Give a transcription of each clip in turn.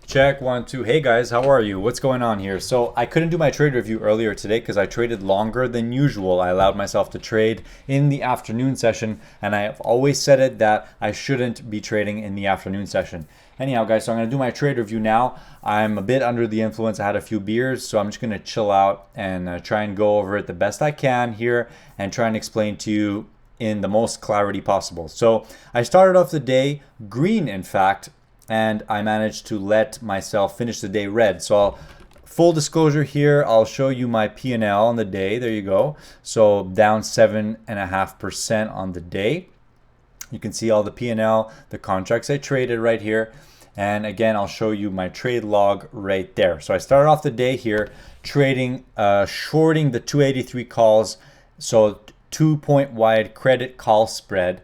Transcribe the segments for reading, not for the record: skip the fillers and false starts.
Check one, two. Hey guys, how are you? What's going on here? So I couldn't do my trade review earlier today because I traded longer than usual. I allowed myself to trade in the afternoon session, and I have always said it that I shouldn't be trading in the afternoon session. Anyhow, guys, so I'm going to do my trade review now. I'm a bit under the influence. I had a few beers, so I'm just going to chill out and try and go over it the best I can here and try and explain to you in the most clarity possible. So I started off the day green, in fact, and I managed to let myself finish the day red. So full disclosure here, I'll show you my P&L on the day. There you go. So down 7.5% on the day. You can see all the P&L, the contracts I traded right here. And again, I'll show you my trade log right there. So I started off the day here trading, shorting the 283 calls. So 2-point wide credit call spread.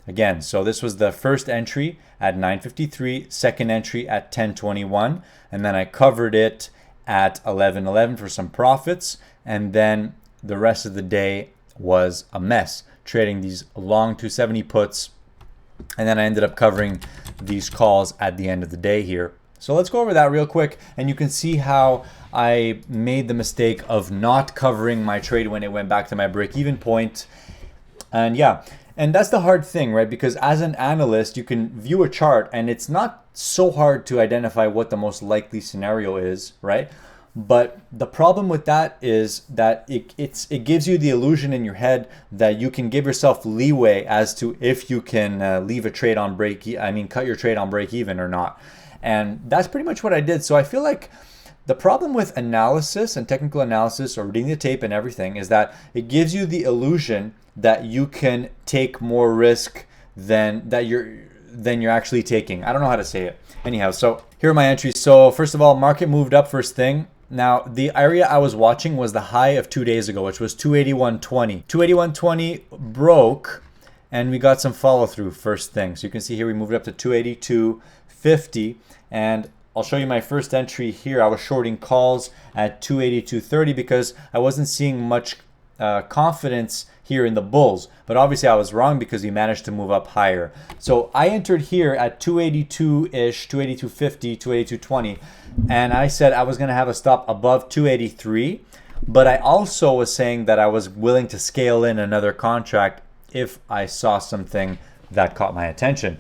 Again, so this was the first entry at 9:53, second entry at 10:21, and then I covered it at 11:11 for some profits, and then the rest of the day was a mess, trading these long 270 puts, and then I ended up covering these calls at the end of the day here. So let's go over that real quick, and you can see how I made the mistake of not covering my trade when it went back to my break-even point. And yeah, and that's the hard thing, right? Because as an analyst, you can view a chart and it's not so hard to identify what the most likely scenario is, right? But the problem with that is that it gives you the illusion in your head that you can give yourself leeway as to if you can leave a trade on cut your trade on break even or not. And that's pretty much what I did. So I feel like the problem with analysis and technical analysis or reading the tape and everything is that it gives you the illusion that you can take more risk than you're actually taking. I don't know how to say it. Anyhow, so here are my entries. So first of all, market moved up first thing. Now, the area I was watching was the high of 2 days ago, which was 281.20. 281.20 broke, and we got some follow through first thing. So you can see here we moved up to 282.50, and I'll show you my first entry here. I was shorting calls at 282.30 because I wasn't seeing much confidence here in the bulls, but obviously I was wrong because we managed to move up higher. So I entered here at 282-ish, 282.50, 282.20, and I said I was going to have a stop above 283, but I also was saying that I was willing to scale in another contract if I saw something that caught my attention.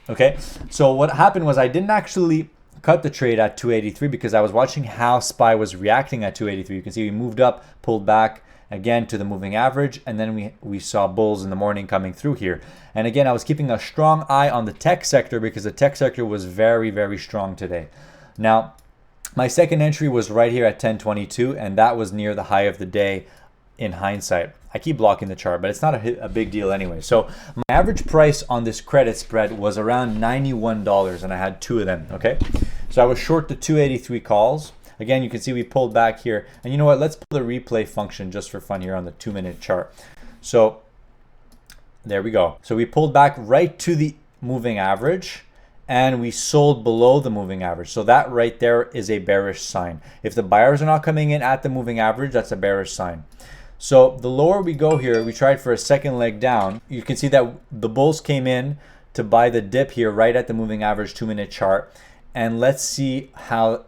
Okay, so what happened was I didn't actually cut the trade at 283 because I was watching how SPY was reacting at 283. You can see we moved up, pulled back again to the moving average, and then we saw bulls in the morning coming through here. And again, I was keeping a strong eye on the tech sector because the tech sector was very, very strong today. Now, my second entry was right here at 1022, and that was near the high of the day in hindsight. I keep blocking the chart, but it's not a big deal anyway. So my average price on this credit spread was around $91, and I had two of them, okay? So I was short the 283 calls. Again, you can see we pulled back here. And you know what? Let's pull the replay function just for fun here on the 2-minute chart. So there we go. So we pulled back right to the moving average, and we sold below the moving average. So that right there is a bearish sign. If the buyers are not coming in at the moving average, that's a bearish sign. So the lower we go here, we tried for a second leg down. You can see that the bulls came in to buy the dip here right at the moving average 2-minute chart. And let's see what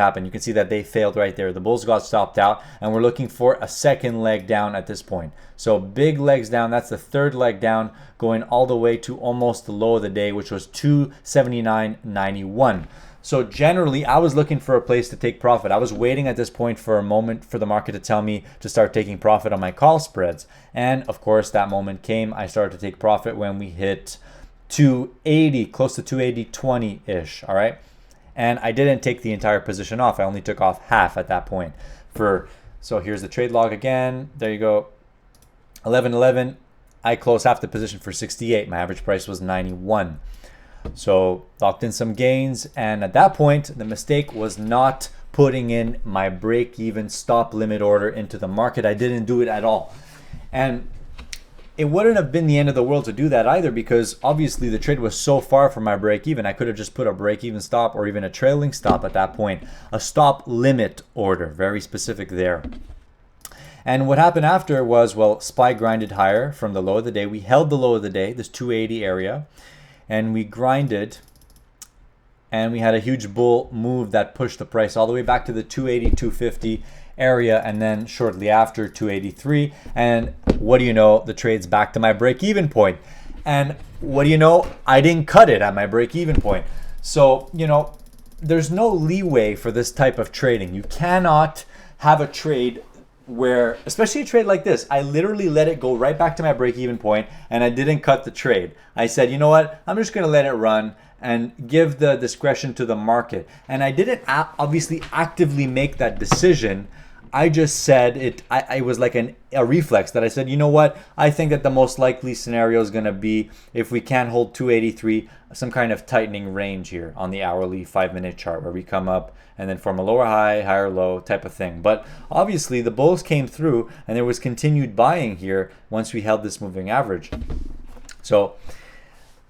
happened. You can see that they failed right there. The bulls got stopped out, and we're looking for a second leg down at this point. So big legs down. That's the third leg down, going all the way to almost the low of the day, which was 279.91. So generally, I was looking for a place to take profit. I was waiting at this point for a moment for the market to tell me to start taking profit on my call spreads. And of course, that moment came. I started to take profit when we hit 280, close to 280.20-ish, all right? And I didn't take the entire position off. I only took off half at that point. So here's the trade log again. There you go. 11.11. I closed half the position for 68. My average price was 91. So locked in some gains. And at that point, the mistake was not putting in my break-even stop limit order into the market. I didn't do it at all. And it wouldn't have been the end of the world to do that either, because obviously the trade was so far from my break even. I could have just put a break even stop or even a trailing stop at that point. A stop limit order, very specific there. And what happened after was, well, SPY grinded higher from the low of the day. We held the low of the day, this 280 area, and we grinded and we had a huge bull move that pushed the price all the way back to the 280, 250 area, and then shortly after 283. And what do you know, the trade's back to my break-even point. And what do you know, I didn't cut it at my break-even point. So, you know, there's no leeway for this type of trading. You cannot have a trade where, especially a trade like this, I literally let it go right back to my break-even point and I didn't cut the trade. I said, you know what, I'm just gonna let it run and give the discretion to the market. And I didn't obviously actively make that decision. I just said it, I was like a reflex that I said, you know what, I think that the most likely scenario is gonna be if we can't hold 283, some kind of tightening range here on the hourly 5-minute chart where we come up and then form a lower high, higher low type of thing. But obviously the bulls came through and there was continued buying here once we held this moving average. So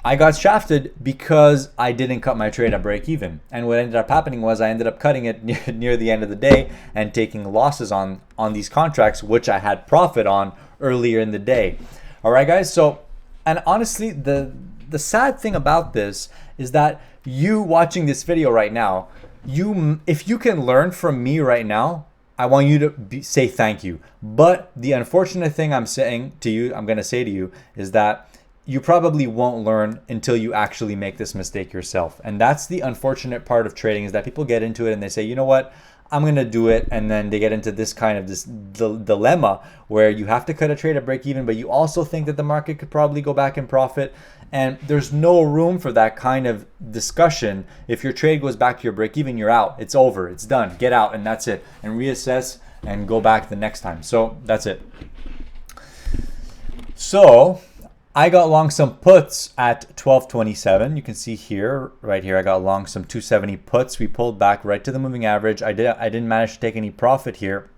I got shafted because I didn't cut my trade at break even. And what ended up happening was I ended up cutting it near the end of the day and taking losses on these contracts, which I had profit on earlier in the day. All right, guys. So, and honestly, the sad thing about this is that you watching this video right now, if you can learn from me right now, I want you to say thank you. But the unfortunate thing I'm saying to you, I'm going to say to you, is that you probably won't learn until you actually make this mistake yourself. And that's the unfortunate part of trading, is that people get into it and they say, you know what, I'm going to do it. And then they get into this kind of this dilemma where you have to cut a trade at break even, but you also think that the market could probably go back and profit. And there's no room for that kind of discussion. If your trade goes back to your break even, you're out. It's over. It's done. Get out and that's it. And reassess and go back the next time. So that's it. So I got long some puts at 1227. You can see here, right here, I got long some 270 puts. We pulled back right to the moving average. I didn't manage to take any profit here.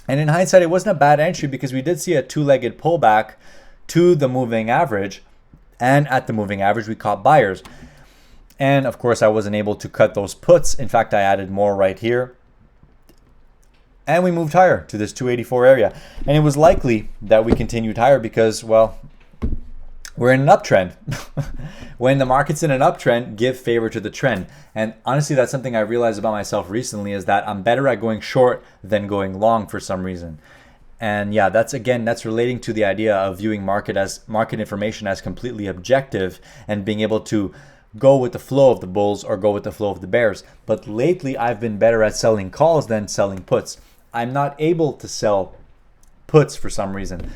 And in hindsight, it wasn't a bad entry because we did see a two-legged pullback to the moving average. And at the moving average, we caught buyers. And of course, I wasn't able to cut those puts. In fact, I added more right here. And we moved higher to this 284 area. And it was likely that we continued higher because, well, we're in an uptrend. When the market's in an uptrend, give favor to the trend. And honestly, that's something I realized about myself recently, is that I'm better at going short than going long for some reason. And yeah, that's relating to the idea of viewing market information as completely objective and being able to go with the flow of the bulls or go with the flow of the bears. But lately, I've been better at selling calls than selling puts. I'm not able to sell puts for some reason.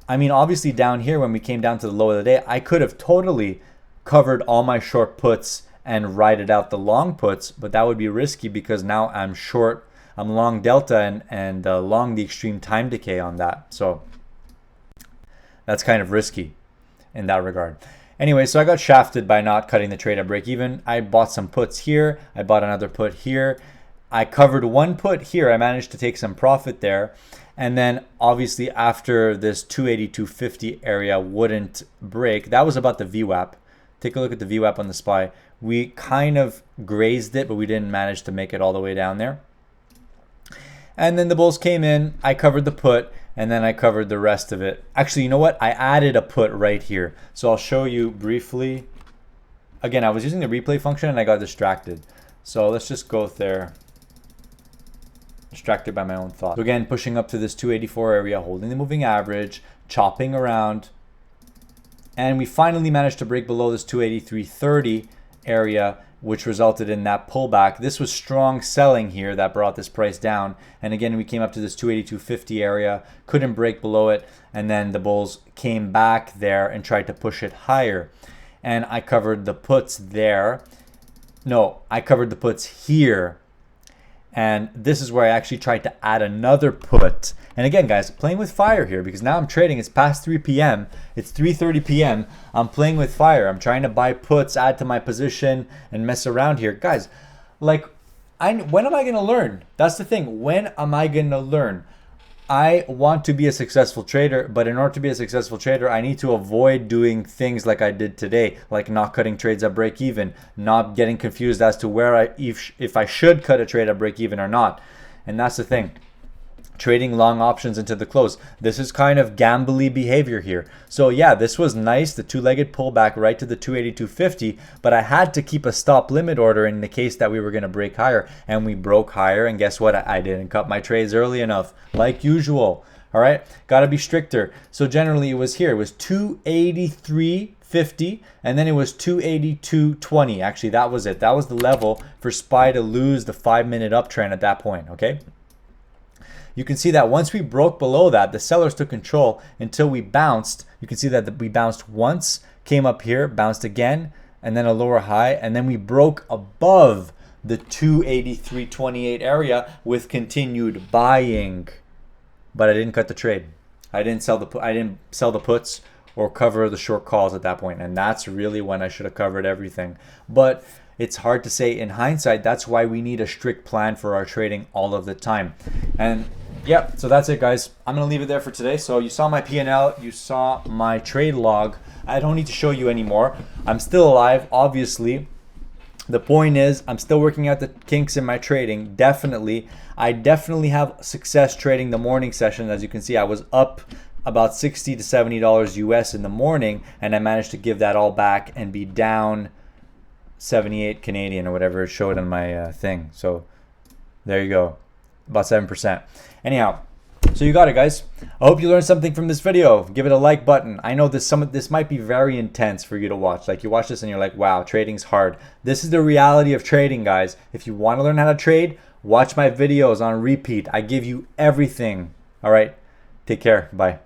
I mean, obviously down here when we came down to the low of the day, I could have totally covered all my short puts and rided out the long puts, but that would be risky because now I'm short, I'm long delta and long the extreme time decay on that. So that's kind of risky in that regard. Anyway, so I got shafted by not cutting the trade at break even. I bought some puts here. I bought another put here. I covered one put here. I managed to take some profit there. And then obviously after this 280, 250 area wouldn't break, that was about the VWAP. Take a look at the VWAP on the SPY. We kind of grazed it, but we didn't manage to make it all the way down there. And then the bulls came in, I covered the put, and then I covered the rest of it. Actually, you know what? I added a put right here. So I'll show you briefly. Again, I was using the replay function and I got distracted. So let's just go there. Distracted by my own thoughts. So again, pushing up to this 284 area, holding the moving average, chopping around. And we finally managed to break below this 283.30 area, which resulted in that pullback. This was strong selling here that brought this price down. And again, we came up to this 282.50 area, couldn't break below it. And then the bulls came back there and tried to push it higher. And I covered the puts there. No, I covered the puts here. And this is where I actually tried to add another put. And again, guys, playing with fire here because now I'm trading. It's past 3 p.m. It's 3:30 p.m. I'm playing with fire. I'm trying to buy puts, add to my position, and mess around here. Guys, like, when am I going to learn? That's the thing. When am I going to learn? I want to be a successful trader, but in order to be a successful trader, I need to avoid doing things like I did today, like not cutting trades at break even, not getting confused as to where if I should cut a trade at break even or not. And that's the thing. trading long options into the close. This is kind of gambly behavior here. So yeah, this was nice, the two-legged pullback right to the 282.50, but I had to keep a stop limit order in the case that we were going to break higher, and we broke higher, and guess what? I didn't cut my trades early enough, like usual. All right, got to be stricter. So generally it was here, it was 283.50, and then it was 282.20. Actually, that was it. That was the level for SPY to lose the 5-minute uptrend at that point, okay? You can see that once we broke below that, the sellers took control until we bounced. You can see that we bounced once, came up here, bounced again, and then a lower high, and then we broke above the 283.28 area with continued buying. But I didn't cut the trade. I didn't sell the puts or cover the short calls at that point, and that's really when I should have covered everything. But it's hard to say in hindsight. That's why we need a strict plan for our trading all of the time. And yeah, so that's it, guys. I'm gonna leave it there for today. So you saw my P&L, you saw my trade log. I don't need to show you anymore. I'm still alive, obviously. The point is, I'm still working out the kinks in my trading. I definitely have success trading the morning session. As you can see, I was up about $60 to $70 US in the morning, and I managed to give that all back and be down 78 Canadian or whatever it showed on my thing. So there you go, about 7%. Anyhow, so you got it, guys. I hope you learned something from this video. Give it a like button. I know this might be very intense for you to watch. Like, you watch this and you're like, wow, trading's hard. This is the reality of trading, guys. If you want to learn how to trade, watch my videos on repeat. I give you everything. All right, take care. Bye.